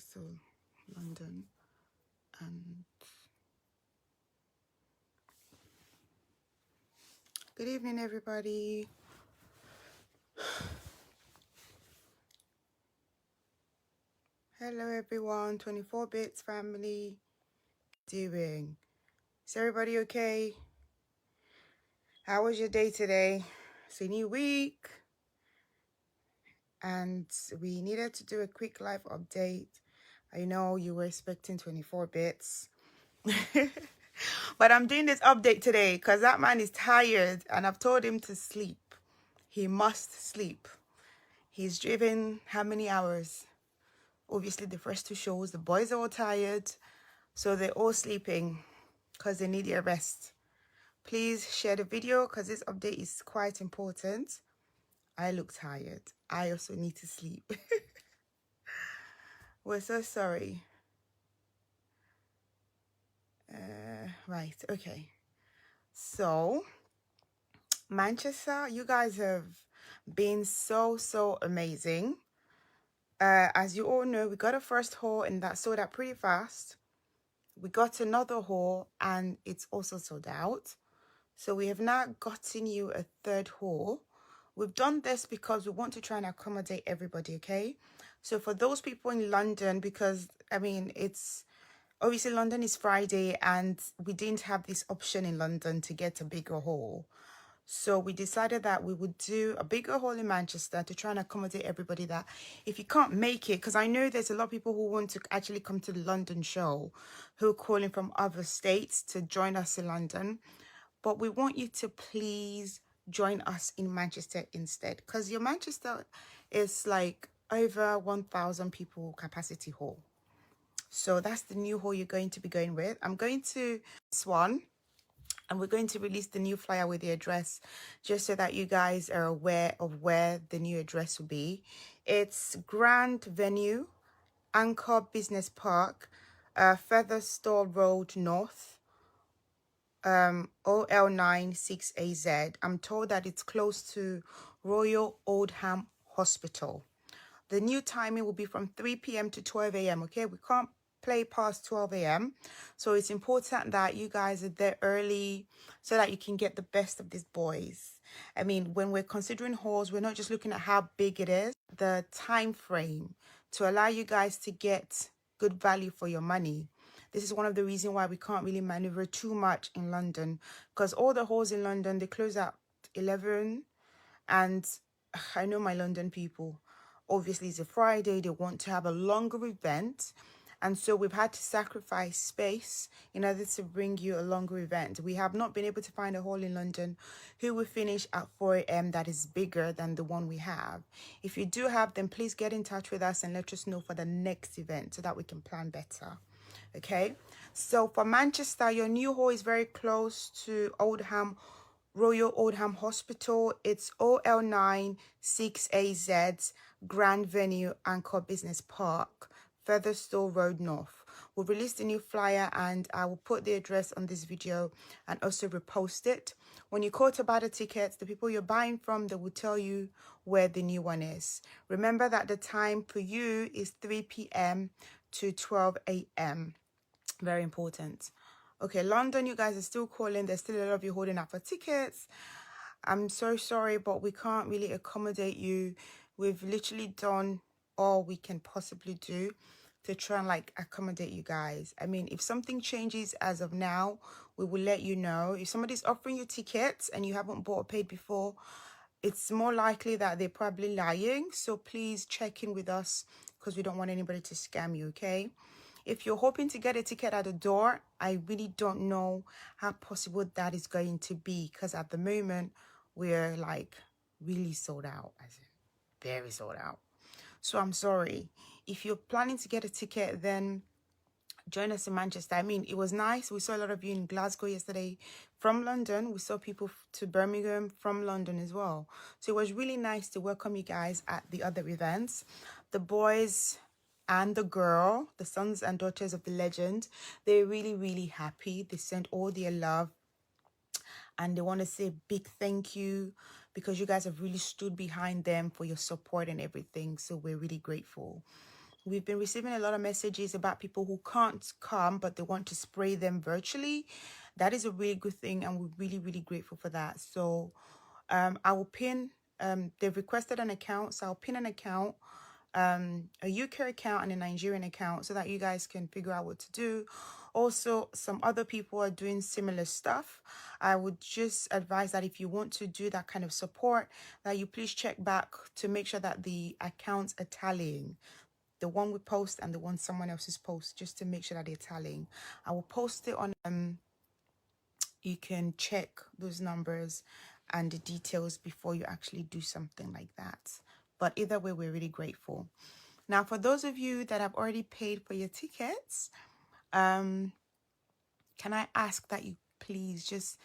so London. And good evening, everybody. Hello, everyone. 24 Bits family. Doing? Is everybody okay? How was your day today? It's a new week, and we needed to do a quick live update. I know you were expecting 24 Bits. But I'm doing this update today because that man is tired and I've told him to sleep. He must sleep. He's driven how many hours? Obviously, the first two shows, the boys are all tired, so they're all sleeping because they need their rest. Please share the video because this update is quite important. I look tired. I also need to sleep. We're so sorry. Right, okay. So, Manchester, you guys have been so amazing. As you all know, we got a first haul and that sold out pretty fast. We got another haul and it's also sold out. So we have now gotten you a third haul. We've done this because we want to try and accommodate everybody, okay? So for those people in London, because, I mean, it's obviously London is Friday and we didn't have this option in London to get a bigger haul. So we decided that we would do a bigger haul in Manchester to try and accommodate everybody that if you can't make it, because I know there's a lot of people who want to actually come to the London show who are calling from other states to join us in London. But we want you to please join us in Manchester instead, because your Manchester is like over 1,000 people capacity hall. So that's the new hall you're going to be going with. I'm going to Swan. And we're going to release the new flyer with the address just so that you guys are aware of where the new address will be. It's Grand Venue, Anchor Business Park, Featherstone Road North, OL9 6AZ. I'm told that it's close to Royal Oldham Hospital. The new timing will be from 3 p.m. to 12 a.m. Okay, we can't play past 12 a.m. So it's important that you guys are there early so that you can get the best of these boys. I mean, when we're considering halls, we're not just looking at how big it is, the time frame to allow you guys to get good value for your money. This is one of the reasons why we can't really maneuver too much in London, because all the halls in London, they close at 11. And I know my London people, obviously it's a Friday, they want to have a longer event. And so we've had to sacrifice space in order to bring you a longer event. We have not been able to find a hall in London who will finish at 4 a.m. that is bigger than the one we have. If you do have them, please get in touch with us and let us know for the next event so that we can plan better. Okay, so for Manchester, your new hall is very close to Oldham, Royal Oldham Hospital. It's OL9 6AZ, Grand Venue, Anchor Business Park, Featherstone Road North. We'll release the new flyer and I will put the address on this video and also repost it. When you call to buy the tickets, the people you're buying from, they will tell you where the new one is. Remember that the time for you is 3 p.m. to 12 a.m. Very important. Okay, London, you guys are still calling. There's still a lot of you holding out for tickets. I'm so sorry, but we can't really accommodate you. We've literally done all we can possibly do to try and like accommodate you guys. I mean, if something changes as of now, we will let you know. If somebody's offering you tickets and you haven't bought or paid before, it's more likely that they're probably lying. So please check in with us because we don't want anybody to scam you, okay? If you're hoping to get a ticket at the door, I really don't know how possible that is going to be because at the moment, we're like really sold out, as in very sold out. So I'm sorry. If you're planning to get a ticket, then join us in Manchester. I mean, it was nice. We saw a lot of you in Glasgow yesterday from London. We saw people to Birmingham from London as well. So it was really nice to welcome you guys at the other events. The boys and the girl, the sons and daughters of the legend, they're really happy. They sent all their love and they want to say a big thank you because you guys have really stood behind them for your support and everything. So we're really grateful. We've been receiving a lot of messages about people who can't come, but they want to spray them virtually. That is a really good thing, and we're really, really grateful for that. So I will pin, they've requested an account, so I'll pin an account, a UK account and a Nigerian account, so that you guys can figure out what to do. Also, some other people are doing similar stuff. I would just advise that if you want to do that kind of support, that you please check back to make sure that the accounts are tallying. The one we post and the one someone else's post, just to make sure that they're tallying. I will post it on, you can check those numbers and the details before you actually do something like that. But either way, we're really grateful. Now, for those of you that have already paid for your tickets, can I ask that you please just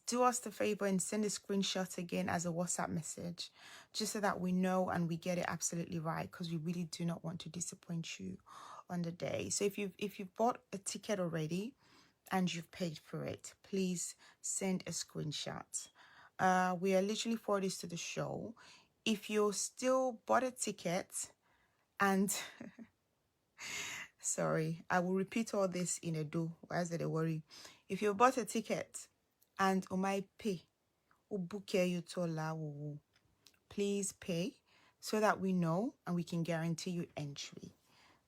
do us the favor and send a screenshot again as a WhatsApp message, just so that we know and we get it absolutely right, because we really do not want to disappoint you on the day. So if you've bought a ticket already and you've paid for it, please send a screenshot. We are literally 4 days to the show. If you still bought a ticket and sorry, I will repeat all this in a do. Why is it a worry? If you bought a ticket and my pay, please pay so that we know and we can guarantee you entry.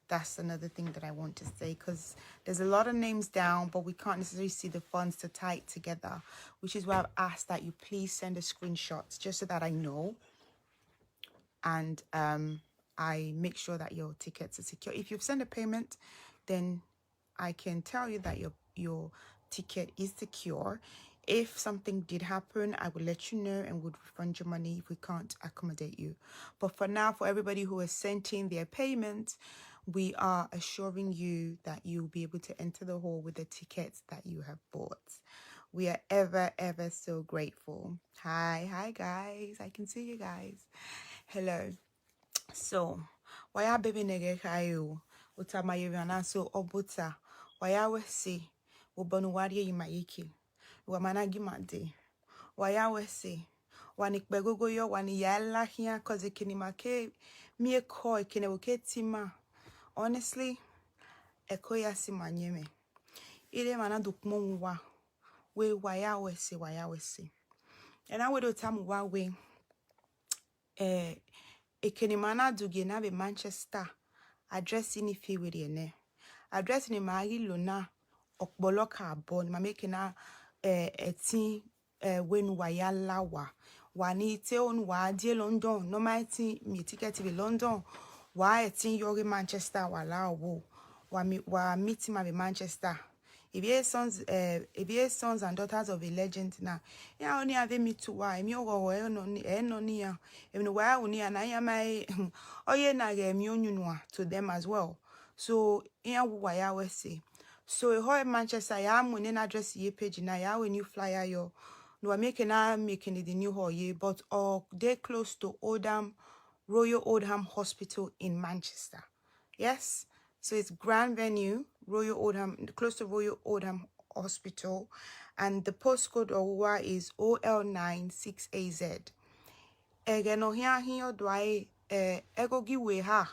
That's another thing that I want to say, because there's a lot of names down, but we can't necessarily see the funds to tie it together, which is why I've asked that you please send a screenshot just so that I know and I make sure that your tickets are secure. If you've sent a payment, then I can tell you that your ticket is secure. If something did happen, I will let you know and would refund your money if we can't accommodate you. But for now, for everybody who has sent in their payment, we are assuring you that you'll be able to enter the hall with the tickets that you have bought. We are ever, ever so grateful. Hi guys. I can see you guys. Hello. So, why baby nege kayo? Utama yevana so obuta. Why we see? Ubonu wadi yimayiki. Wamanagi made. Why we see? Wanikbegogo yo wani yala here cause ikinimake me ko ikinewoke tima. Honestly, ekoya si manyeme. Ile mana dukmo wa. We why we see. And I would tell me why we Ekenimana dugena be Manchester. Address in if with ne. Address in Magi Luna Okboloka bon mamekina etin when wayala wa. Wani te on wa die London. No mighty me ticket to London. Wa etin yori Manchester wala wo. Wa meet him at Manchester. If your sons and daughters of a legend now, yeah, only have me to why me or no near. Even why only and I am my oh yeah, na to them as well. So yeah, why I will say. So a whole Manchester, I am when address ye page now, ya when you flyer your no making it the new hall ye, but they close to Royal Oldham Hospital in Manchester. Yes. So it's grand venue, Royal Oldham, close to Royal Oldham Hospital, and the postcode of is OL96AZ. Again, here do I egogi we ha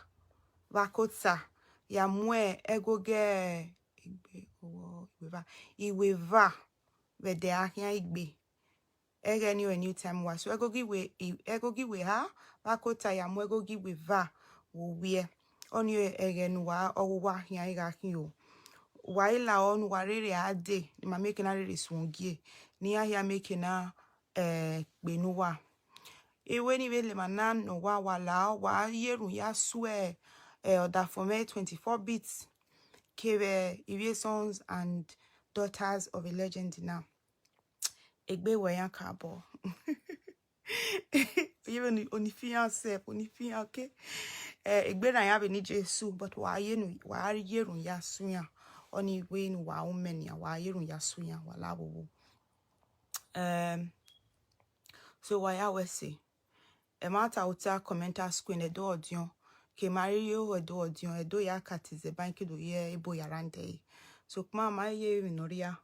vakotsa ya mwe egoge iweva vede ahia igbe. Again, you a new time was so egogi we ha vakotsa ya mwe egogi we va we. On you again, wa or wa here got you. While on warrior ade, ma making a really swungie, near here making a benua. E when you will manan no wa yeru ya swear that for me 24 bits keve sons and daughters of a legend now. Egbe wayan kabo. Even only fiancé, okay. Egbe na ya be ni Jesu, but wa yerun ya suya. Oni we no wa umenya wa yerun ya suya wala wo. So why I was say a matter uta commenter screen a do audio ke mario a do audio a do ya cat is a bank do ye ebo yarande. So kuma my ye noria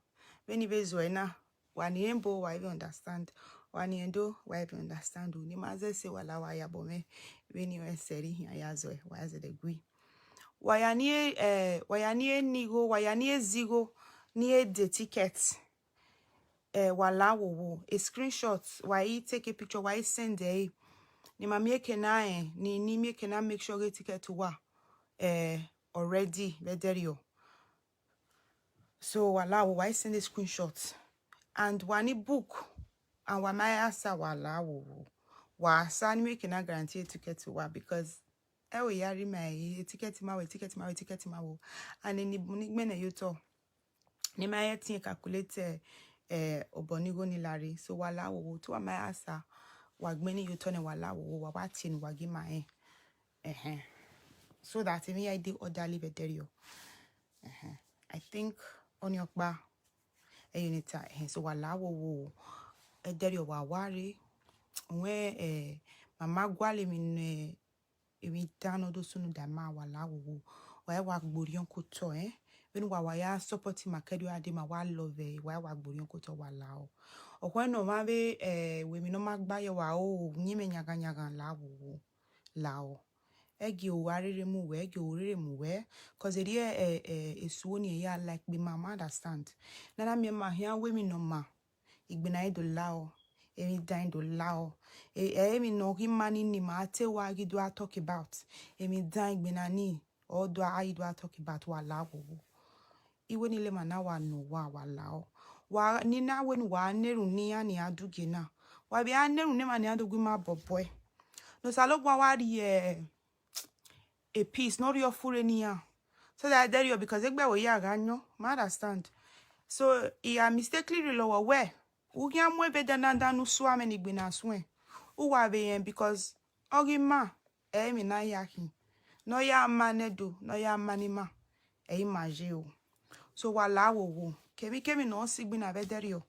when you bezoena one yembo why you understand. One yendo why you understand ni maze say wala wa ya bome when you are saying here yazwe why is it agree. wayanie nigo wayanie zigo nie the ticket wala wo a screenshot why take a picture why send ni mamie kena ni me kena make sure get ticket to wa already vederio. So wala why send a screenshot and one book and wa my asa wala wo wa san me kena guarantee ticket to wa because we yari my ticket ma wo and ni me na yuto ni my tin calculate obonigo ni lari so wala wo to my asa wagbeni yuto ne wala wo wa watin wagi my so that me I did orderly vederio. I think on your bar a unit so wala wo ederio wa wari we mama gwale min emi dano do sunu da ma wala wo wa gborion ko to when wa ya support makedo ade ma wa love wa gborion ko to wala o when no ma be we mi no magba ye wa o nyime nyaga nyaga la o egi o warire mu we egi o rire mu we cause it esuo ni ya like be mama understand na me ma hia we mi no ma igbina do lao emi dine do lao emi no hi mani ni ma te wa gi do talk about emi dine igbina ni or do I do talk about wa lao iwe ni le mana wa no wa lao wa ni na we wa neru ni ya ni aduge na wa bi aneru ne ma ni adugu ma boboy no salo gwa wa ri a piece not your full enia so that there you because egbe wo ya ganyo ma understand so he mistakenly lower where ugia mo be danda no so ameni gbe na so u wa be because ogima mi na yakin no ya manedo no ya manima maje o so wala wo kemi no sigbi na be there you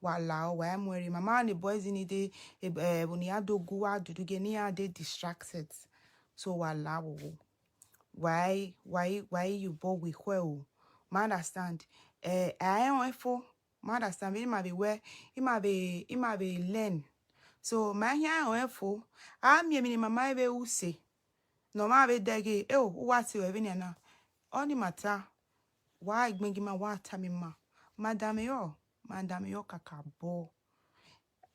wala o wa mwere mama and the boys in the boni adogu wa duduge ni ade distracted so wala wo why you bought with well ma understand I am for ma understand it might be where it might be learn so my here for am ye mini mama be u say no ma be dege what you even na only matter why gbegi ma wa tami ma madam yo kakabo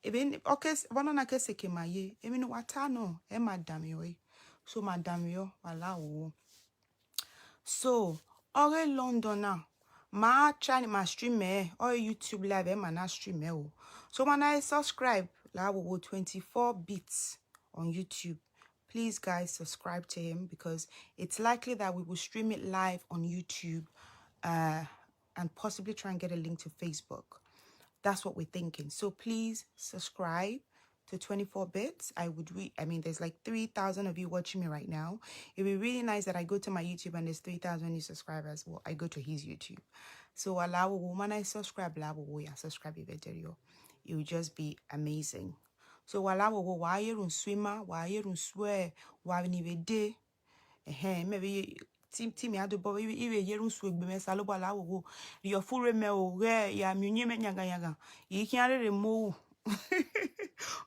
even okay one na kese ke maye emi no wata no madam yo so madam yo wala wo. So, ore London now, ma try my stream or YouTube live na stream so when I subscribe, la wo 24 bits on YouTube. Please guys subscribe to him because it's likely that we will stream it live on YouTube and possibly try and get a link to Facebook. That's what we're thinking. So please subscribe to 24 bits. I mean, there's like 3,000 of you watching me right now. It'd be really nice that I go to my YouTube and there's 3,000 new subscribers. Well, I go to his YouTube. So allow woman I subscribe, subscribe video. It will just be amazing. So allow why you swimmer, why you swear, why you day. Maybe team ya do bo iwe yerun su egbe mesa lo bala wo your full reme o re ya myunye me nyaga yi kian re mo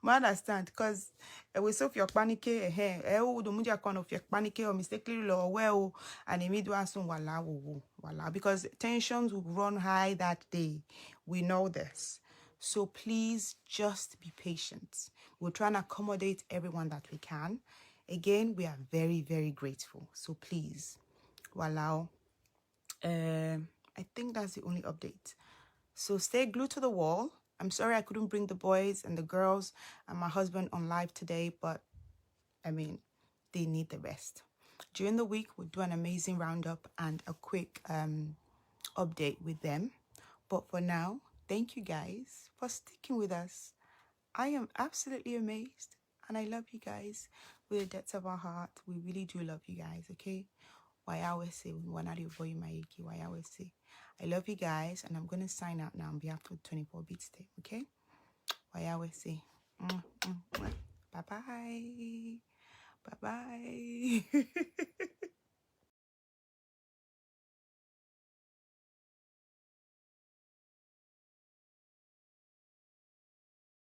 ma understand because we so your panic o do muja kon of your panic or mistakenly lo well and immediate asun wala because tensions will run high that day. We know this. So please just be patient. We'll try and accommodate everyone that we can. Again, we are very, very grateful. So please, walao. I think that's the only update. So stay glued to the wall. I'm sorry I couldn't bring the boys and the girls and my husband on live today, but I mean, they need the rest. During the week, we'll do an amazing roundup and a quick update with them. But for now, thank you guys for sticking with us. I am absolutely amazed and I love you guys with the depths of our heart. We really do love you guys, okay? Why I always say, why I always say, I love you guys and I'm going to sign out now on behalf of 24 Beats Day, okay? Why I always say, bye-bye. Bye-bye.